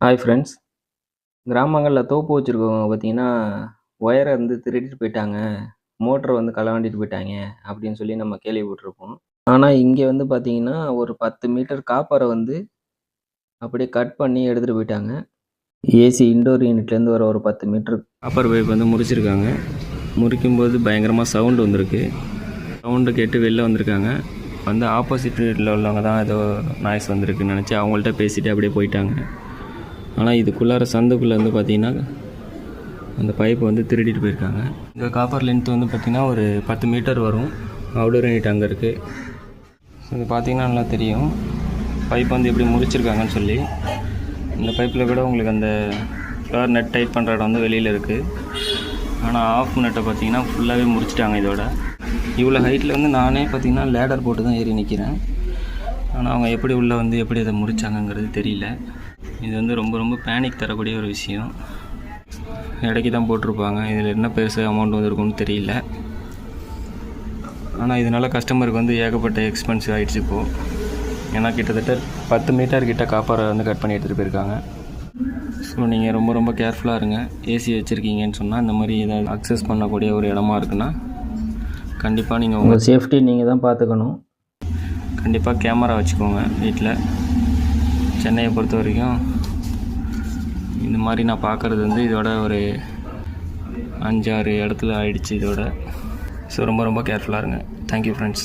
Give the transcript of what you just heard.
Hi friends. கிராமங்கள்ல தோப்பு வச்சிருக்கவங்க பார்த்தீங்கன்னா, ஒயர வந்து திருடிட்டு போயிட்டாங்க. மோட்டர வந்து களவாண்டிட்டு போயிட்டாங்க அப்படின்னு சொல்லி நம்ம கேள்விப்பட்டுருப்போம். ஆனா இங்க வந்து பார்த்தீங்கன்னா, ஒரு 10 மீட்டர் காப்பர வந்து அப்படியே கட் பண்ணி எடுத்துட்டு போயிட்டாங்க. ஏசி இன்டோர் யூனிட்லேருந்து வர ஒரு 10 மீட்டர் காப்பர் பைப் வந்து முறிச்சிருக்காங்க. முறிக்கும்போது பயங்கரமா சவுண்ட் வந்திருக்கு. சவுண்டு கேட்டு வெளில வந்திருக்காங்க. வந்து ஆப்போசிட் வீட்ல உள்ளவங்க தான் ஏதோ நாய்ஸ் வந்திருக்குன்னு நினச்சி அவங்கள்ட்ட பேசிட்டு அப்படியே போயிட்டாங்க. ஆனால் இதுக்குள்ளார சந்துக்குள்ளே வந்து பார்த்திங்கன்னா அந்த பைப்பை வந்து திருடிட்டு போயிருக்காங்க. இந்த காப்பர் லென்த் வந்து பார்த்திங்கன்னா ஒரு 10 மீட்டர் வரும். அவுடோர் யூனிட் அங்கே இருக்குது. இது பார்த்திங்கன்னா நல்லா தெரியும் பைப் வந்து எப்படி முறிச்சிருக்காங்கன்னு சொல்லி. இந்த பைப்பில் கூட உங்களுக்கு அந்த ஃப்ளவர் நெட் டைட் பண்ணுற இடம் வந்து வெளியில் இருக்குது. ஆனால் ஆஃப் நெட்டை பார்த்திங்கன்னா ஃபுல்லாகவே முறிச்சிட்டாங்க. இதோட இவ்வளோ ஹைட்டில் வந்து நானே பார்த்திங்கன்னா லேடர் போட்டு தான் ஏறி நிற்கிறேன். ஆனால் அவங்க எப்படி உள்ளே வந்து எப்படி அதை முறிச்சாங்கங்கிறது தெரியல. இது வந்து ரொம்ப ரொம்ப பேனிக் தரக்கூடிய ஒரு விஷயம். இடைக்கு தான் போட்டிருப்பாங்க. இதில் என்ன பெருசு அமௌண்ட் வந்துருக்குன்னு தெரியல. ஆனால் இதனால் கஸ்டமருக்கு வந்து ஏகப்பட்ட எக்ஸ்பென்சிவ் ஆகிடுச்சு இப்போது. ஏன்னா கிட்டத்தட்ட 10 மீட்டர் கிட்ட காப்பரை வந்து கட் பண்ணி எடுத்துகிட்டு போயிருக்காங்க. ஸோ நீங்கள் ரொம்ப ரொம்ப கேர்ஃபுல்லாக இருங்க. ஏசி வச்சுருக்கீங்கன்னு சொன்னால் இந்த மாதிரி ஏதாவது அக்சஸ் பண்ணக்கூடிய ஒரு இடமா இருக்குன்னா கண்டிப்பாக நீங்கள் உங்கள் சேஃப்டி நீங்கள் தான் பார்த்துக்கணும். கண்டிப்பாக கேமரா வச்சுக்கோங்க வீட்டில். சென்னையை பொறுத்த வரைக்கும் இந்த மாதிரி நான் பார்க்குறது வந்து இதோட ஒரு 5-6 இடத்துல ஆயிடுச்சு இதோட. ஸோ ரொம்ப ரொம்ப கேர்ஃபுல்லாக இருங்க. Thank you friends.